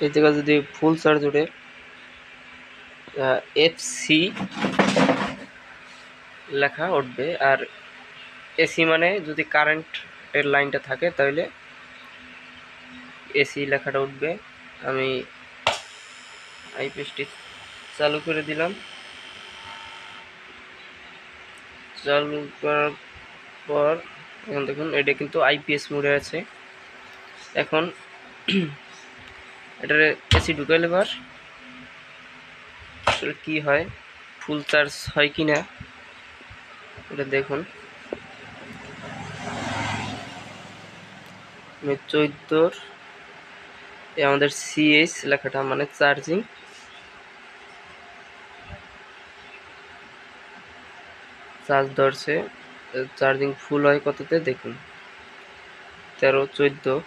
এই জায়গায় যদি ফুল চার্জ ওঠে FC লেখা উঠবে, আর এসি মানে যদি কারেন্টের লাইনটা থাকে তাহলে এসি লেখাটা উঠবে। আমি আইপিএসটি চালু করে দিলাম। চালু করার পর এখন দেখুন এটা কিন্তু আইপিএস মোডে আছে। এখন এটার এসি ঢুকাইলে এবার কি হয়, ফুল চার্জ হয় কি না এটা দেখুন। 14 আমাদের সিএইচ লেখাটা মানে চার্জিং চার্জ ধরছে। চার্জিং ফুল হয় কততে দেখুন, 13, 14।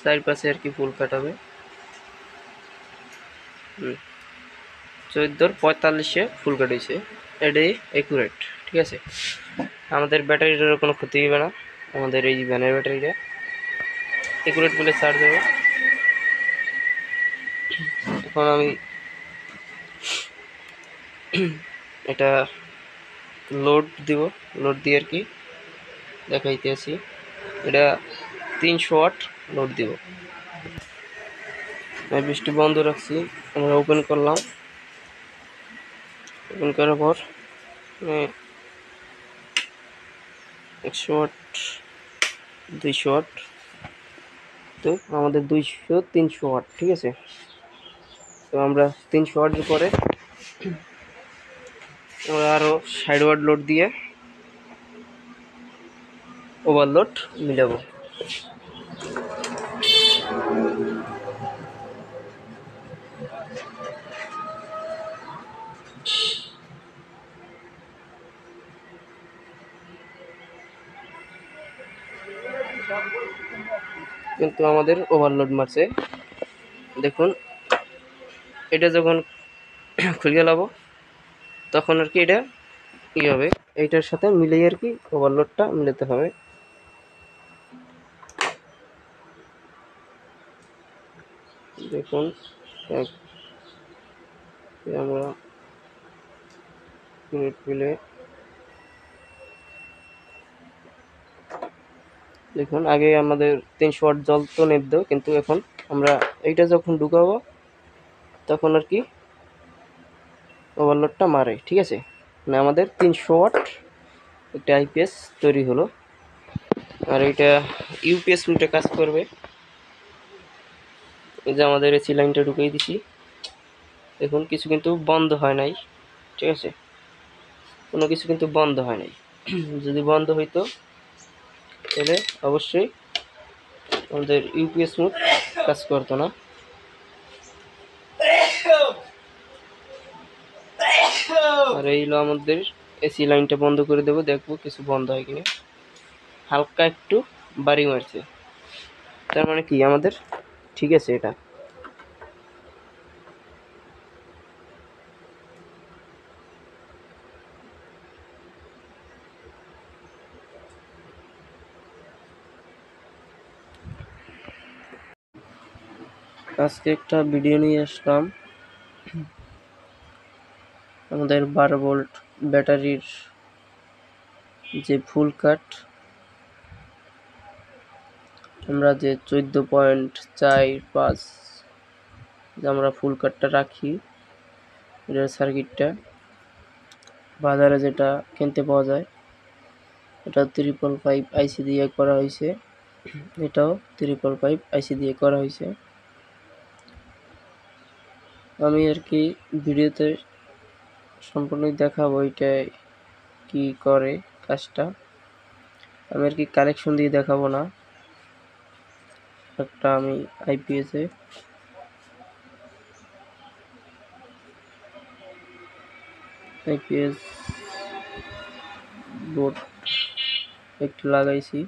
চার পাশে আর কি ফুল কাটাবে। 14:45 ফুল কাটিয়েছে, এটাই একুরেট। ঠিক আছে, আমাদের ব্যাটারিটারও কোনো ক্ষতি হবে না, আমাদের এই ভ্যানের ব্যাটারিটা একুরেট বলে চার্জ হবে। এখন আমি এটা লোড দিব, লোড দিয়ে আর কি দেখাইতে আছি। এটা 300 ওয়াট লোড দিব। বৃষ্টি বন্ধ রাখছি, আমরা ওপেন করলাম। ওপেন করার পর 100 ওয়াট 200 ওয়াট, তো আমাদের 200 300 ওয়াট। ঠিক আছে, তো আমরা 300 ওয়াটের পরে আমরা আরও 60 ওয়াট লোড দিয়ে ওভারলোড মিলাবো। কিন্তু আমাদের ওভারলোড মারছে দেখুন। এটা যখন খুলে লাবো তখন আর কি এটা কি হবে, এইটার সাথে মিলিয়ে আর কি ওভারলোডটা মিলাতে হবে। দেখুন আমরা মিলে দেখুন, আগে আমাদের 300 ওয়াট জ্বলতো নেবদো, কিন্তু এখন আমরা এইটা যখন ঢুকাবো তখন আর কি ওভারলোডটা মারে। ঠিক আছে, মানে আমাদের 300 ওয়াট একটা আইপিএস তৈরি হলো। আর এইটা ইউপিএস মিটার কাজ করবে। এই যে আমাদের এসি লাইনটা ঢুকিয়ে দিছি, দেখুন কিছু কিন্তু বন্ধ হয় নাই। ঠিক আছে, কোনো কিছু কিন্তু বন্ধ হয় নাই। যদি বন্ধ হইতো তাহলে অবশ্যই আমাদের ইউপিএস মোড কাজ করতো না। আর এই হলো আমাদের এসি লাইনটা বন্ধ করে দেবো, দেখবো কিছু বন্ধ হয় কিনা। হালকা একটু বাড়ি মারছে, তার মানে কি আমাদের ঠিক আছে। এটা আজকে একটা ভিডিও নিয়ে আসলাম আমাদের 12 ভোল্ট ব্যাটারির যে ফুল কাট, আমরা যে 14.45 আমরা ফুল কাটটা রাখি, এটার সার্কিটটা বাজারে যেটা কিনতে পাওয়া যায় এটা 555 আইসি দিয়ে করা হয়েছে। এটাও 555 আইসি দিয়ে করা হয়েছে। আমি আর কি ভিডিওতে সম্পূর্ণই দেখাবো এটাই কি করে কাজটা। আমি আর কি কালেকশন দিয়ে দেখাবো না। একটা আমি আইপিএস বোর্ড একটু লাগাইছি,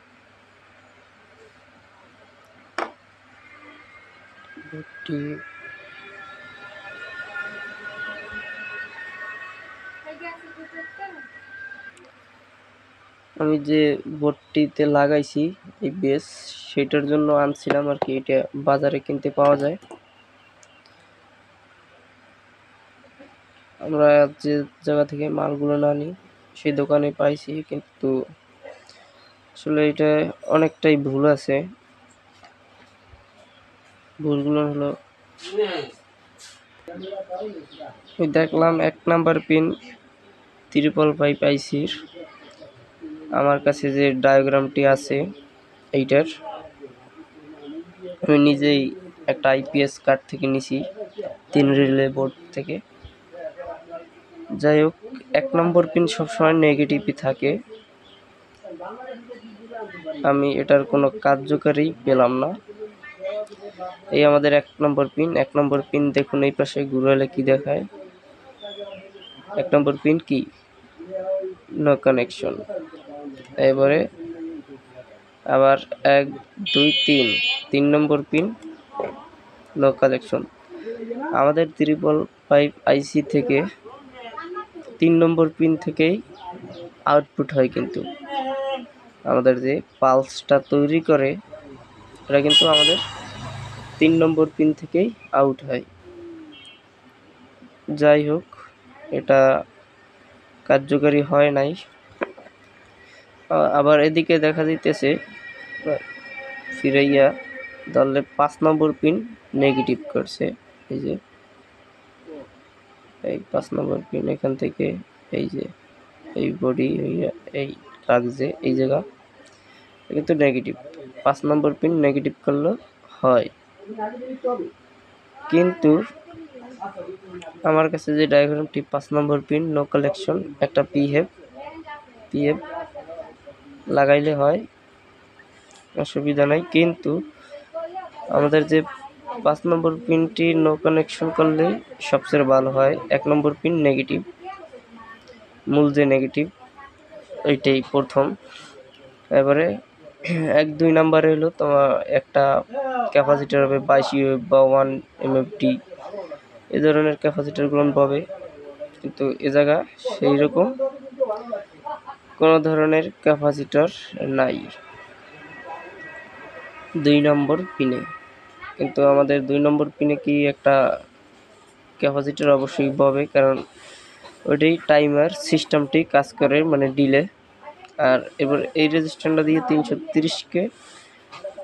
বোর্ডটি আমি যে বোর্ডটিতে লাগাইছি এই বেস, সেটার জন্য আনছিলাম আর কি। এটা বাজারে কিনতে পাওয়া যায়। আমরা যে জায়গা থেকে মালগুলো না নিই সেই দোকানে পাইছি, কিন্তু আসলে এটা অনেকটাই ভুল আছে। ভুলগুলো হলো, দেখলাম 1 নাম্বার পিন 555 আইসির আমার কাছে যে ডায়াগ্রামটি আছে এইটার, আমি নিজেই একটা আইপিএস কার্ড থেকে নিছি, 3 রিলে বোর্ড থেকে। যাই হোক, 1 নম্বর পিন সবসময় নেগেটিভই থাকে। আমি এটার কোনো কার্যকারী পেলাম না। এই আমাদের 1 নম্বর পিন। 1 নম্বর পিন দেখুন, এই পাশে ঘুরালে কি দেখায়। 1 নম্বর পিন কি? No connection. এবারে আবার 1 2 3 নম্বর পিন নো কানেকশন। আমাদের 555 আইসি থেকে 3 নম্বর পিন থেকেই আউটপুট হয়, কিন্তু আমাদের যে পালসটা তৈরি করে এটা কিন্তু আমাদের 3 নম্বর পিন থেকেই আউট হয়। যাই হোক, এটা কার্যকারী হয় নাই। আবার এদিকে দেখা যাইতেছে ফিরাইয়া ধরলে 5 নম্বর পিন নেগেটিভ করছে। এই যে এই 5 নম্বর পিন এখান থেকে, এই যে এই বডি এই লাগছে এই জায়গা কিন্তু নেগেটিভ। 5 নম্বর পিন নেগেটিভ করলে হয়, কিন্তু আমার কাছে যে ডায়াগ্রামটি 5 নম্বর পিন নো কালেকশন, একটা পিএফ লাগাইলে হয়, অসুবিধা নাই। কিন্তু আমাদের যে 5 নম্বর পিনটি নো কানেকশন করলে সবচেয়ে ভালো হয়। 1 নম্বর পিন নেগেটিভ, মূল যে নেগেটিভ এইটাই প্রথম। এবারে 1 2 নাম্বারে হলো তোমার একটা ক্যাপাসিটার হবে 22 ইউএফ বা 1 এমএফটি, এই ধরনের ক্যাপাসিটারগুলো পাবে, কিন্তু এ জায়গা সেই রকম কোনো ধরনের ক্যাপাসিটার নাই 2 নম্বর পিনে। কিন্তু আমাদের 2 নম্বর পিনে কি একটা ক্যাপাসিটার অবশ্যই পাবে, কারণ ওইটাই টাইমার সিস্টেমটি কাজ করে, মানে ডিলে। আর এবার এই রেজিস্ট্যান্টটা দিয়ে 330 কে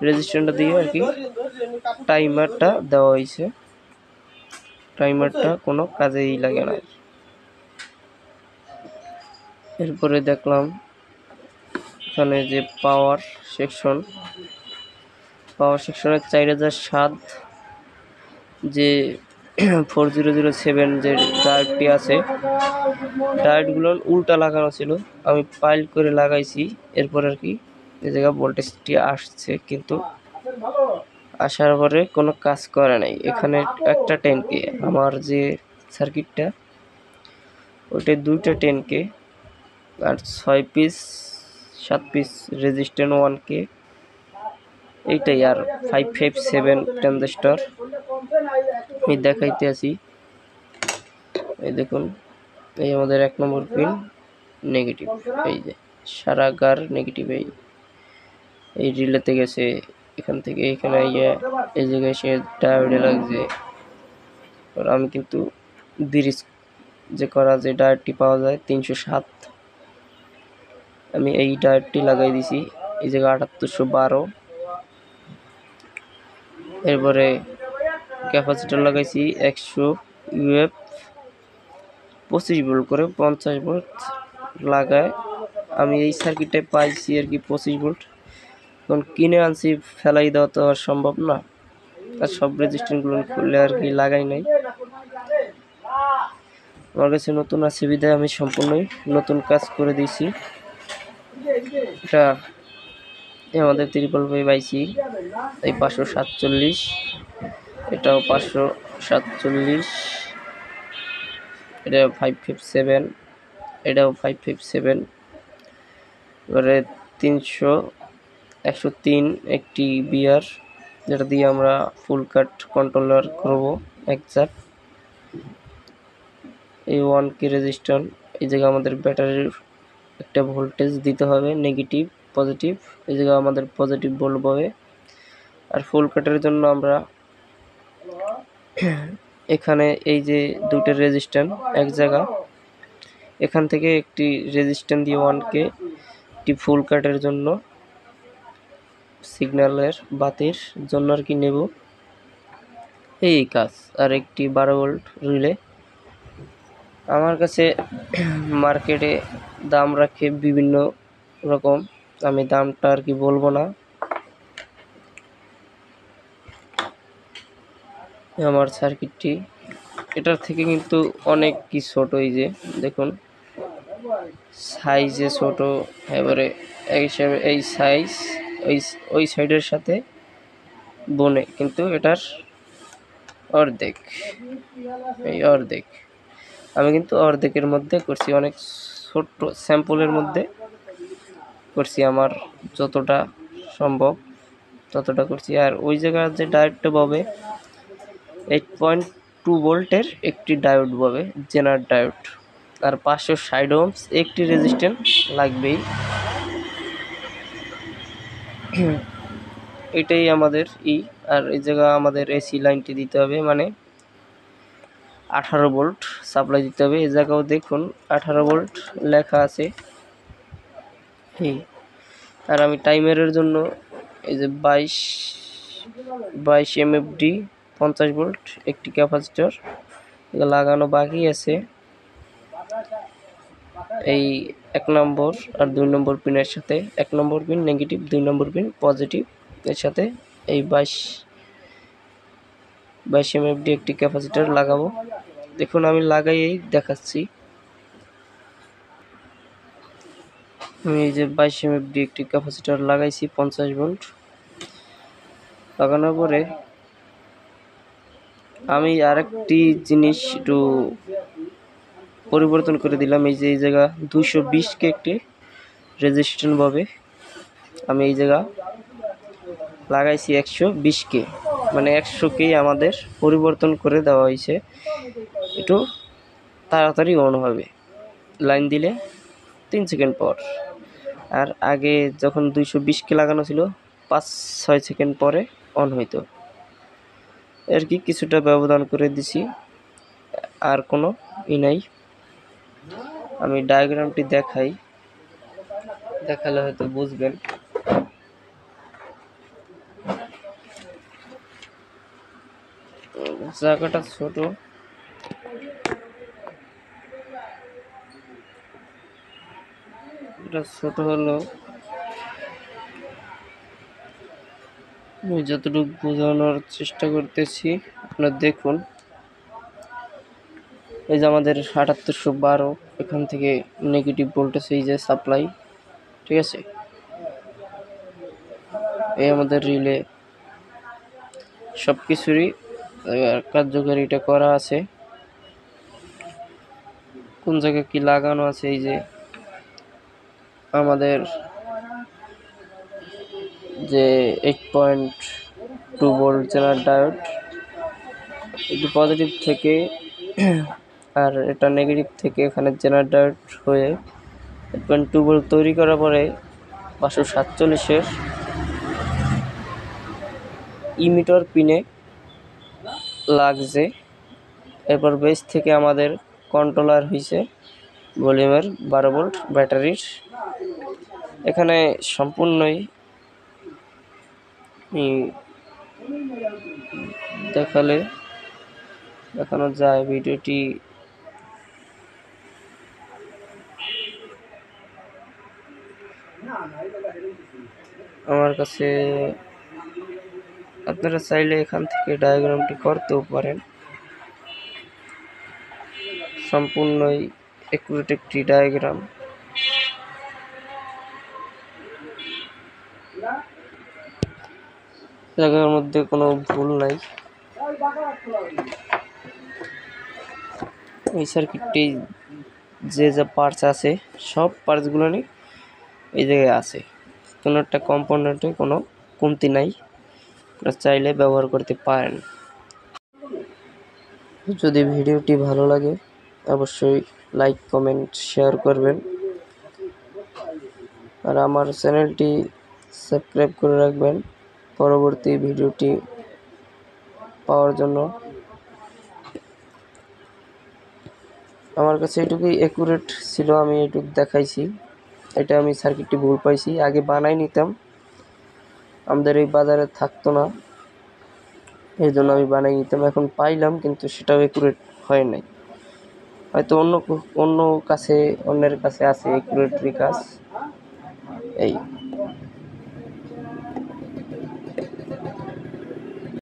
রেজিস্ট্যান্টটা দিয়ে আর কি টাইমারটা দেওয়া হয়েছে। টাইমারটা কোনো কাজেই লাগে না। এরপরে দেখলাম এখানে যে পাওয়ার সেকশনের 4007 যে 4007 যে ডায়োডটি আছে, ডায়োডগুলো উল্টা লাগানো ছিল, আমি পাইল করে লাগাইছি। এরপর আর কি এই জায়গা ভোল্টেজটি আসছে, কিন্তু আসার পরে কোনো কাজ করে নাই। এখানে একটা 10K, আমার যে সার্কিটটা ওইটা 2টা 10K আর 6 পিস 7 পিস রেজিস্ট্যান্ট 1K, এইটাই। আর 557 ট্রানজিস্টর আমি দেখাইতে আছি। এই দেখুন, এই আমাদের 1 নম্বর পিন নেগেটিভ, এই যে সারা গার নেগেটিভ, এই রিলেতে গেছে, এখান থেকে এখানে এই জায়গায় সে ডায়োডে লাগছে। আমি কিন্তু ব্রিজ যে করা যে ডায়োডটি পাওয়া যায় 307, আমি এই ডায়োডটি লাগাই দিছি এই জায়গায় 7812। এরপরে ক্যাপাসিটর লাগাইছি 100 ইউএফ 25 ভোল্ট করে, 50 ভোল্ট লাগায় আমি এই সার্কিটটায় পাইছি আর কি 25 ভোল্ট। এখন কিনে আনছি, ফেলাই দেওয়া তো আর সম্ভব না, আর সব রেজিস্ট্যান্টগুলো খুললে আর কি লাগাই নাই। আমার কাছে নতুন আছে বিধায় আমি সম্পূর্ণই নতুন কাজ করে দিয়েছি। এটা আমাদের 555 আইসি, এই 547, এটাও 547, এটা 557, এটাও 557। এবারে 103 একটি বিয়ার, যেটা দিয়ে আমরা ফুল কাট কন্ট্রোলার করব একজাক্ট। এই 1K রেজিস্ট্যান্ট, এই জায়গায় আমাদের ব্যাটারির একটা ভোল্টেজ দিতে হবে, নেগেটিভ পজিটিভ। এই জায়গায় আমাদের পজিটিভ ভোল্ট পাবে। আর ফুল কাটের জন্য আমরা এখানে এই যে দুটো রেজিস্ট্যান্স এক জায়গা, এখান থেকে একটি রেজিস্ট্যান্স দিয়ে 1K একটি ফুল কাটের জন্য সিগন্যালের বাতির জন্য আর কি নেব, এই কাজ। আর একটি 12 ভোল্ট রিলে। আমার কাছে মার্কেটে দাম রাখে বিভিন্ন রকম, আমি দামটা আর কি বলবো না। আমার সার্কিটটি এটার থেকে কিন্তু অনেক কি ছোট, এই যে দেখুন সাইজে ছোট, এবারে এই হিসাবে এই সাইজ ওই সাইডের সাথে বনে কিন্তু এটার অর্ধেক, এই অর্ধেক। আমি কিন্তু অর্ধেকের মধ্যে করছি, অনেক ছোট্ট স্যাম্পলের মধ্যে করছি, আমার যতটা সম্ভব ততটা করছি। আর ওই জায়গার যে ডায়োডটা পাবে 8.2 ভোল্টের একটি ডায়োড পাবে, জেনার ডায়োড। আর 560 ওহমস একটি রেজিস্ট্যান্স লাগবেই। এটাই আমাদের আর এই জায়গা আমাদের এসি লাইনটি দিতে হবে, মানে 18 ভোল্ট সাপ্লাই দিতে হবে। এই জায়গাও দেখুন 18 ভোল্ট লেখা আছে। আর আমি টাইমারের জন্য এই যে 22 এমএফডি 50 ভোল্ট একটি ক্যাপাসিটর লাগানো বাকি আছে। এই 1 নম্বর আর 2 নম্বর পিনের সাথে, 1 নম্বর পিন নেগেটিভ, 2 নম্বর পিন পজিটিভ, এর সাথে এই 22 এমএফডি একটি ক্যাপাসিটর লাগাবো। দেখুন আমি লাগাই দেখাচ্ছি। আমি এই যে 22 এমএফডি একটি ক্যাপাসিটর লাগাইছি 50 ভোল্ট। লাগানোর পরে আমি আরেকটি জিনিস একটু পরিবর্তন করে দিলাম। এই যে এই জায়গা 220K একটি রেজিস্ট্যান্স পাবে, আমি এই জায়গা লাগাইছি 120K, মানে 100K আমাদের পরিবর্তন করে দেওয়া হয়েছে, একটু তাড়াতাড়ি অন হবে লাইন দিলে 3 সেকেন্ড পর। আর আগে যখন 220K লাগানো ছিল 5-6 সেকেন্ড পরে অন হইতো, আর কি কিছুটা ব্যবধান করে দিছি, আর কোনো নাই। আমি ডায়াগ্রামটি দেখালে হয়তো বুঝবেন। জায়গাটা ছোট, এটা ছোট হলো আমি যতটুকু বোঝানোর চেষ্টা করতেছি, আপনারা দেখুন। এই যে আমাদের 7812 এখান থেকে নেগেটিভ ভোল্টেজ এই যে সাপ্লাই, ঠিক আছে। এই আমাদের রিলে সব কিছুরই কার্যকারিতা করা আছে, কোন জায়গায় কি লাগানো আছে। এই যে আমাদের যে 8.2 ভোল্ট জেনার ডায়োড, এটি পজিটিভ থেকে আর এটা নেগেটিভ থেকে এখানে জেনার ডায়োড হয়ে 8.2 ভোল্ট তৈরি করার পরে 547-এর ইমিটার পিনে লাগছে। এরপর বেস থেকে আমাদের কন্ট্রোলার হয়েছে ভলিউমের 12 ভোল্ট ব্যাটারির। এখানে সম্পূর্ণই দেখানো যায়। ভিডিওটি আমার কাছে, আপনারা চাইলে এখান থেকে ডায়াগ্রামটি করতেও পারেন, সম্পূর্ণই একুরেট একটি ডায়াগ্রাম। জায়গার মধ্যে কোনো ভুল নাই। এই সার্কিটটি যে পার্টস আছে সব পার্টসগুলো এই জায়গায় আছে, কোনো একটা কম্পোনেন্টে কোনো কমতি নাই, আপনারা চাইলে ব্যবহার করতে পারেন। যদি ভিডিওটি ভালো লাগে অবশ্যই লাইক কমেন্ট শেয়ার করবেন, আর আমার চ্যানেলটি সাবস্ক্রাইব করে রাখবেন পরবর্তী ভিডিওটি পাওয়ার জন্য। আমার কাছে এটুকুই অ্যাকুরেট ছিল, আমি এটুকু দেখাইছি। এটা আমি সার্কিটটি ভুল পাইছি, আগে বানাই নিতাম, আমাদের এই বাজারে থাকতো না, এই জন্য আমি বানাই নিতাম। এখন পাইলাম কিন্তু সেটাও অ্যাকুরেট হয় নাই, হয়তো অন্যের কাছে আছে অ্যাকুরেটরি কাজ এই।